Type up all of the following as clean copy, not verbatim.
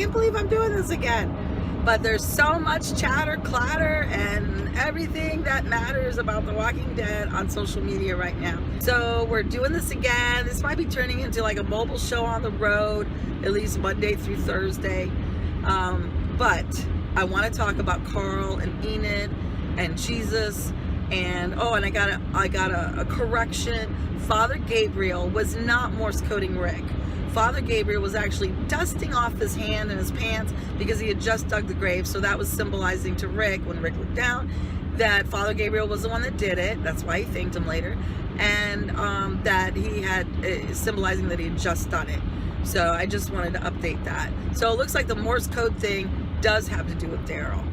can't believe I'm doing this again. But there's so much chatter, clatter, and everything that matters about The Walking Dead on social media right now. So we're doing this again. This might be turning into like a mobile show on the road, at least Monday through Thursday. But I want to talk about Carl and Enid and Jesus. And I got a correction. Father Gabriel was not Morse coding Rick. Father Gabriel was actually dusting off his hand and his pants because he had just dug the grave. So that was symbolizing to Rick, when Rick looked down, that Father Gabriel was the one that did it. That's why he thanked him later. And that he had, symbolizing that he had just done it. So I just wanted to update that. So it looks like the Morse code thing does have to do with Daryl.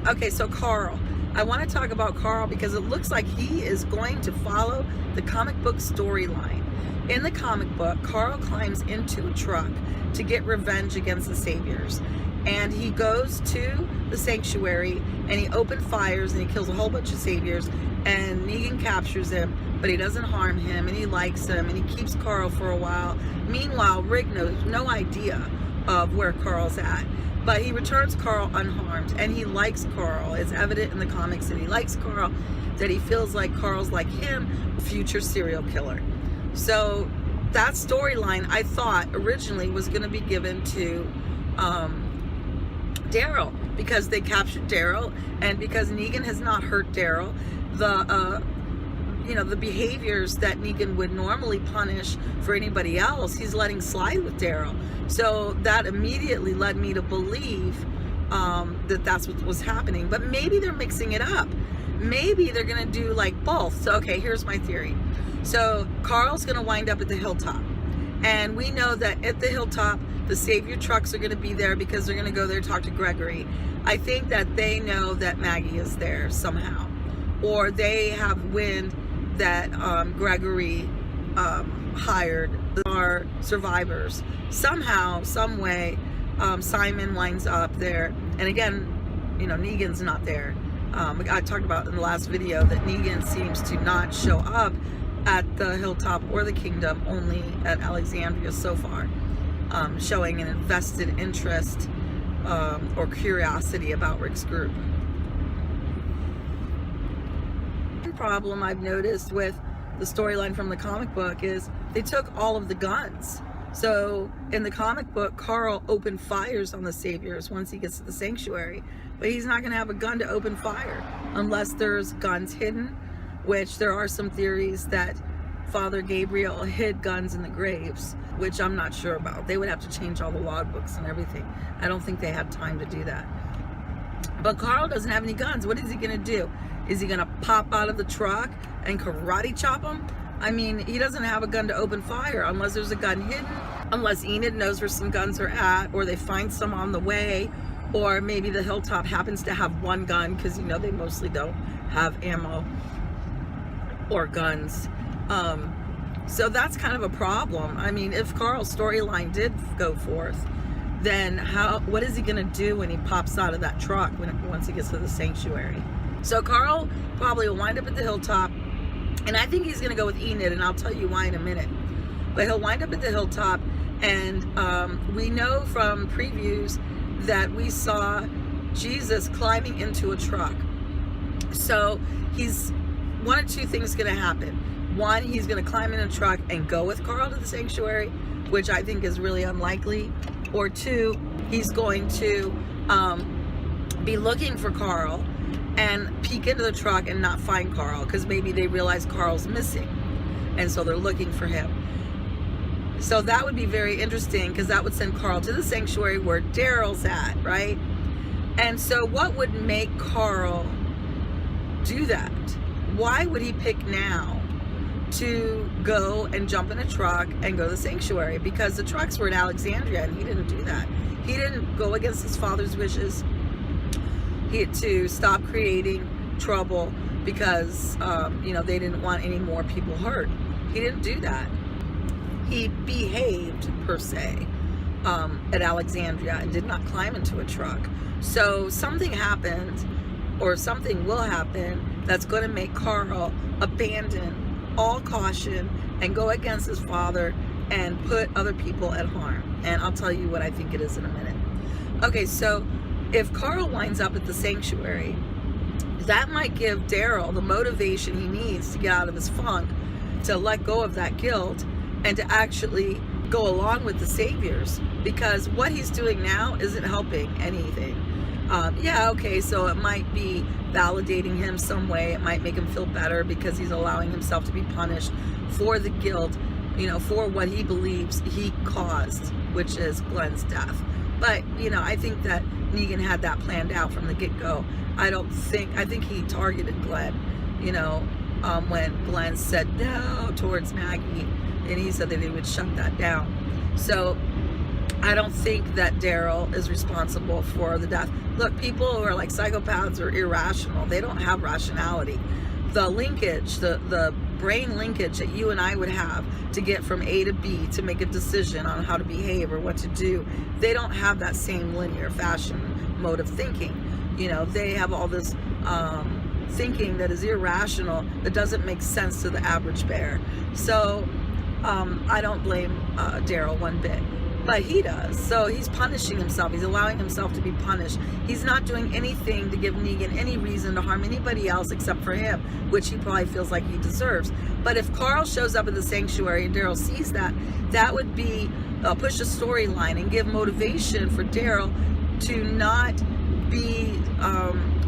Okay, so Carl. I want to talk about Carl because it looks like he is going to follow the comic book storyline. In the comic book, Carl climbs into a truck to get revenge against the Saviors. And he goes to the sanctuary and he open fires and he kills a whole bunch of Saviors. And Negan captures him, but he doesn't harm him and he likes him and he keeps Carl for a while. Meanwhile, Rick knows no idea of where Carl's at. But he returns Carl unharmed and he likes Carl. It's evident in the comics that he likes Carl, that he feels like Carl's like him, future serial killer. So that storyline, I thought originally was going to be given to Daryl, because they captured Daryl, and because Negan has not hurt Daryl, the behaviors that Negan would normally punish for anybody else, he's letting slide with Daryl. So that immediately led me to believe that that's what was happening. But maybe they're mixing it up. Maybe they're going to do like both. So, okay, here's my theory. So Carl's going to wind up at the Hilltop. And we know that at the Hilltop, the Savior trucks are going to be there because they're going to go there to talk to Gregory. I think that they know that Maggie is there somehow. Or they have wind that Gregory hired our survivors. Somehow, some way, Simon winds up there. And again, Negan's not there. I talked about in the last video that Negan seems to not show up at the Hilltop or the Kingdom, only at Alexandria so far, showing an invested interest or curiosity about Rick's group. One problem I've noticed with the storyline from the comic book is they took all of the guns. So in the comic book, Carl opened fires on the Saviors once he gets to the sanctuary, but he's not going to have a gun to open fire unless there's guns hidden, which there are some theories that Father Gabriel hid guns in the graves, which I'm not sure about. They would have to change all the logbooks and everything. I don't think they had time to do that. But Carl doesn't have any guns. What is he going to do? Is he going to pop out of the truck and karate chop him? I mean, he doesn't have a gun to open fire unless there's a gun hidden, unless Enid knows where some guns are at, or they find some on the way, or maybe the Hilltop happens to have one gun because, they mostly don't have ammo or guns. So that's kind of a problem. I mean, if Carl's storyline did go forth, then what is he going to do when he pops out of that truck once he gets to the sanctuary? So Carl probably will wind up at the Hilltop, and I think he's going to go with Enid, and I'll tell you why in a minute. But he'll wind up at the Hilltop, and we know from previews that we saw Jesus climbing into a truck. So one of two things going to happen. One, he's going to climb in a truck and go with Carl to the sanctuary, which I think is really unlikely. Or two, he's going to be looking for Carl and peek into the truck and not find Carl, because maybe they realize Carl's missing, and so they're looking for him. So that would be very interesting, because that would send Carl to the sanctuary where Daryl's at, right? And so what would make Carl do that? Why would he pick now to go and jump in a truck and go to the sanctuary? Because the trucks were at Alexandria, and he didn't do that. He didn't go against his father's wishes. He had to stop creating trouble because they didn't want any more people hurt. He didn't do that. He behaved, per se, at Alexandria and did not climb into a truck. So something happened, or something will happen, that's going to make Carl abandon all caution and go against his father and put other people at harm. and I'll tell you what I think it is in a minute. Okay, so if Carl winds up at the sanctuary, that might give Daryl the motivation he needs to get out of his funk, to let go of that guilt, and to actually go along with the saviors, because what he's doing now isn't helping anything. Yeah, okay, so it might be validating him some way. It might make him feel better because he's allowing himself to be punished for the guilt, you know, for what he believes he caused, which is Glenn's death. But, you know, I think that Negan had that planned out from the get-go. I think he targeted Glenn, you know, when Glenn said no towards Maggie, and he said that he would shut that down. So I don't think that Daryl is responsible for the death. Look, people who are like psychopaths are irrational. They don't have rationality. The linkage, the brain linkage that you and I would have to get from A to B, to make a decision on how to behave or what to do, they don't have that same linear fashion mode of thinking. You know, they have all this thinking that is irrational, that doesn't make sense to the average bear. So I don't blame Daryl one bit, but he does. So he's punishing himself. He's allowing himself to be punished. He's not doing anything to give Negan any reason to harm anybody else except for him, which he probably feels like he deserves. But if Carl shows up at the sanctuary and Daryl sees that, that would be push a storyline and give motivation for Daryl to not be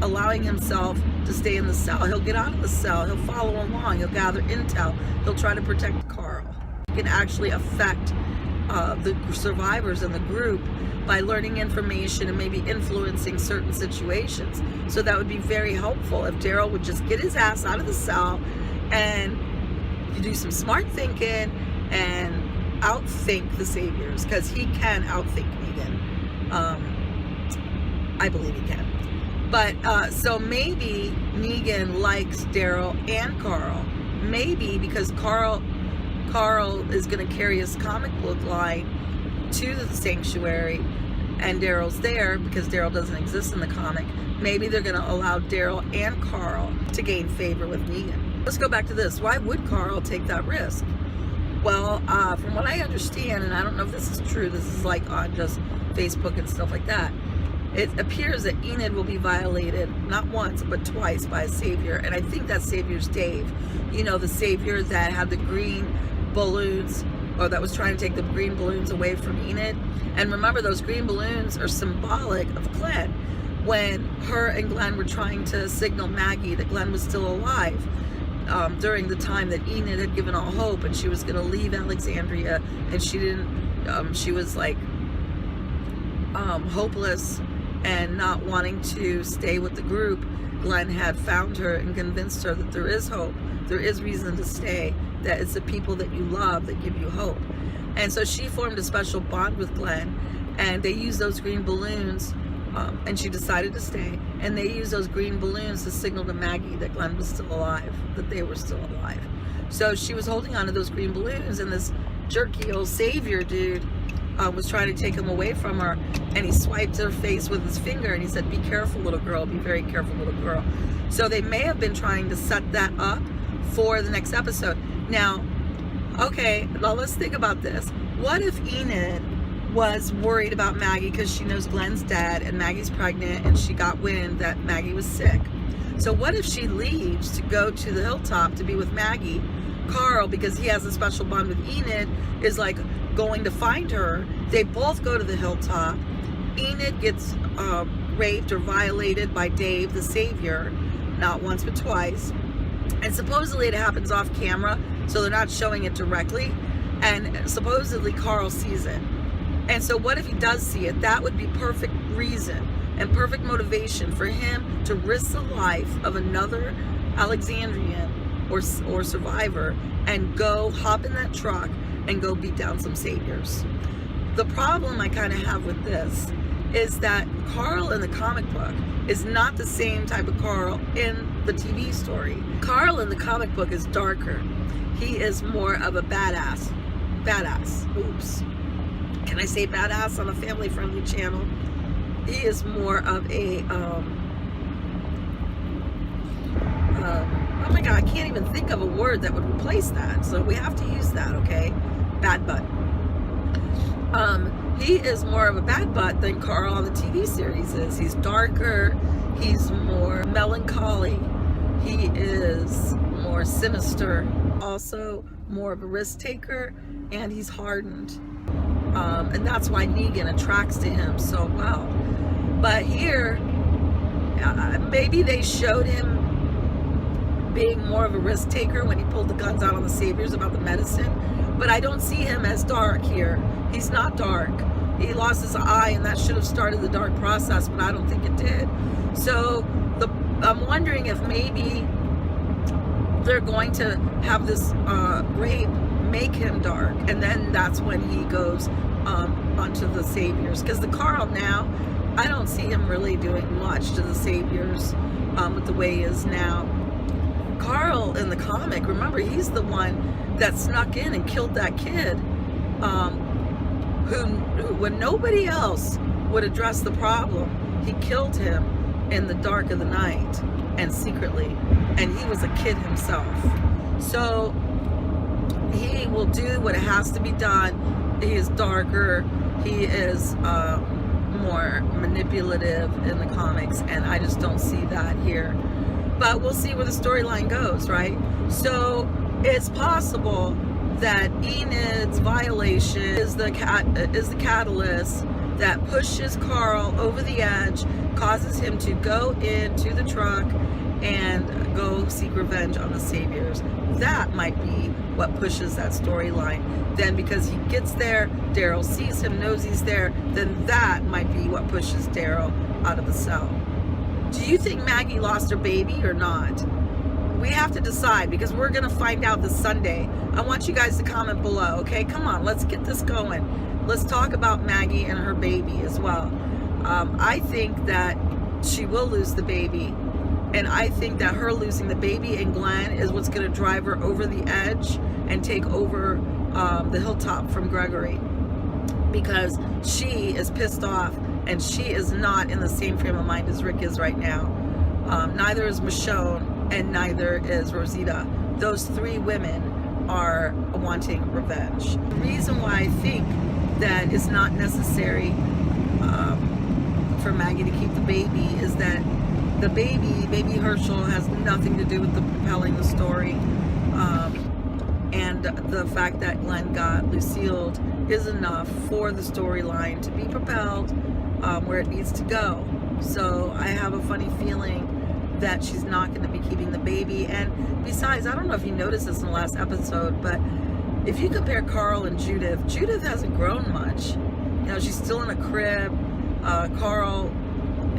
allowing himself to stay in the cell. He'll get out of the cell. He'll follow along. He'll gather intel. He'll try to protect Carl. He can actually affect the survivors in the group by learning information and maybe influencing certain situations. So that would be very helpful if Daryl would just get his ass out of the cell and do some smart thinking and outthink the saviors, because he can outthink Negan. I believe he can. But so maybe Negan likes Daryl and Carl. Maybe because Carl is going to carry his comic book line to the sanctuary, and Daryl's there because Daryl doesn't exist in the comic. Maybe they're going to allow Daryl and Carl to gain favor with Negan. Let's go back to this. Why would Carl take that risk? Well, from what I understand, and I don't know if this is true, this is like on just Facebook and stuff like that, it appears that Enid will be violated not once but twice by a savior, and I think that savior's Dave. You know, the savior that had the green balloons, or that was trying to take the green balloons away from Enid. And remember, those green balloons are symbolic of Glenn, when her and Glenn were trying to signal Maggie that Glenn was still alive, during the time that Enid had given all hope and she was going to leave Alexandria, and she didn't, she was like hopeless and not wanting to stay with the group. Glenn had found her and convinced her that there is hope, there is reason to stay, that it's the people that you love that give you hope. And so she formed a special bond with Glenn, and they used those green balloons, and she decided to stay, and they used those green balloons to signal to Maggie that Glenn was still alive, that they were still alive. So she was holding on to those green balloons, and this jerky old savior dude was trying to take him away from her, and he swiped her face with his finger and he said, "Be careful, little girl, be very careful, little girl." So they may have been trying to set that up for the next episode. Now, okay, now let's think about this. What if Enid was worried about Maggie because she knows Glenn's dead and Maggie's pregnant, and she got wind that Maggie was sick? So what if she leaves to go to the Hilltop to be with Maggie? Carl, because he has a special bond with Enid, is like going to find her. They both go to the Hilltop. Enid gets raped or violated by Dave, the savior, not once but twice. And supposedly it happens off camera, so they're not showing it directly. And supposedly Carl sees it. And so what if he does see it? That would be perfect reason and perfect motivation for him to risk the life of another Alexandrian or survivor and go hop in that truck and go beat down some saviors. The problem I kind of have with this is that Carl in the comic book is not the same type of Carl in the TV story. Carl in the comic book is darker. He is more of a badass. Oops. Can I say badass on a family-friendly channel? He is more of a, oh my God, I can't even think of a word that would replace that. So we have to use that, okay? Bad butt. he is more of a bad butt than Carl on the TV series is. He's darker, he's more melancholy, he is more sinister, also more of a risk taker, and he's hardened. And that's why Negan attracts to him so well. But here, maybe they showed him being more of a risk taker when he pulled the guns out on the saviors about the medicine, but I don't see him as dark here. He's not dark. He lost his eye, and that should have started the dark process, but I don't think it did. So I'm wondering if maybe they're going to have this rape make him dark, and then that's when he goes onto the saviors. Because the Carl now, I don't see him really doing much to the saviors with the way he is now. Carl in the comic, remember, he's the one that snuck in and killed that kid, who when nobody else would address the problem, he killed him in the dark of the night and secretly, and he was a kid himself. So he will do what has to be done. He is darker, he is more manipulative in the comics, and I just don't see that here. But we'll see where the storyline goes, right? So it's possible that Enid's violation is the catalyst that pushes Carl over the edge, causes him to go into the truck and go seek revenge on the saviors. That might be what pushes that storyline. Then because he gets there, Daryl sees him, knows he's there, then that might be what pushes Daryl out of the cell. Do you think Maggie lost her baby or not? We have to decide, because we're going to find out this Sunday. I want you guys to comment below, okay? Come on, let's get this going. Let's talk about Maggie and her baby as well. I think that she will lose the baby, and I think that her losing the baby and Glenn is what's going to drive her over the edge and take over the Hilltop from Gregory, because she is pissed off and she is not in the same frame of mind as Rick is right now. Neither is Michonne, and neither is Rosita. Those three women are wanting revenge. The reason why I think that it's not necessary for Maggie to keep the baby is that the baby Herschel, has nothing to do with the propelling the story. And the fact that Glenn got Lucille is enough for the storyline to be propelled where it needs to go. So I have a funny feeling that she's not going to be keeping the baby. And besides, I don't know if you noticed this in the last episode, but if you compare Carl and Judith, Judith hasn't grown much. You know, she's still in a crib. Carl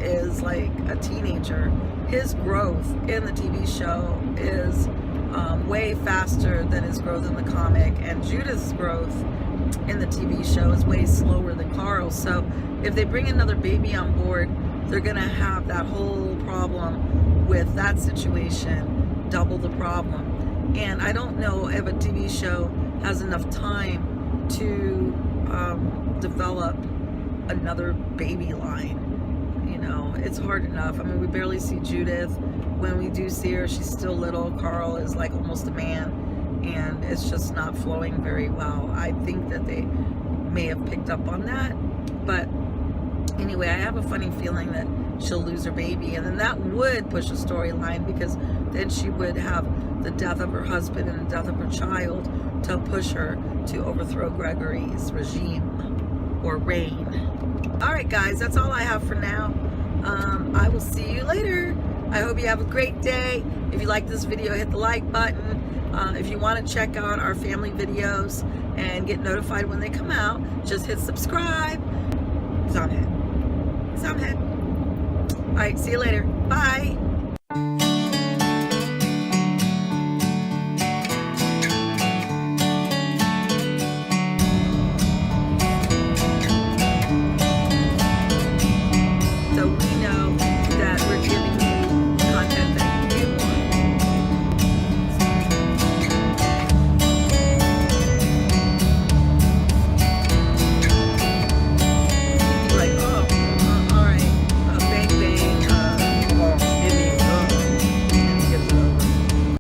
is like a teenager. His growth in the TV show is way faster than his growth in the comic, and Judith's growth in the TV show is way slower than Carl's. So if they bring another baby on board, they're gonna have that whole problem with that situation, double the problem. And I don't know if a TV show has enough time to develop another baby line. You know, it's hard enough. I mean, we barely see Judith. When we do see her, she's still little. Carl is like almost a man, and it's just not flowing very well. I think that they may have picked up on that, but anyway, I have a funny feeling that she'll lose her baby, and then that would push a storyline, because then she would have the death of her husband and the death of her child to push her to overthrow Gregory's regime or reign. All right, guys, that's all I have for now. I will see you later. I hope you have a great day. If you like this video, hit the like button. If you want to check out our family videos and get notified when they come out, just hit subscribe. Zomhead. All right, see you later. Bye.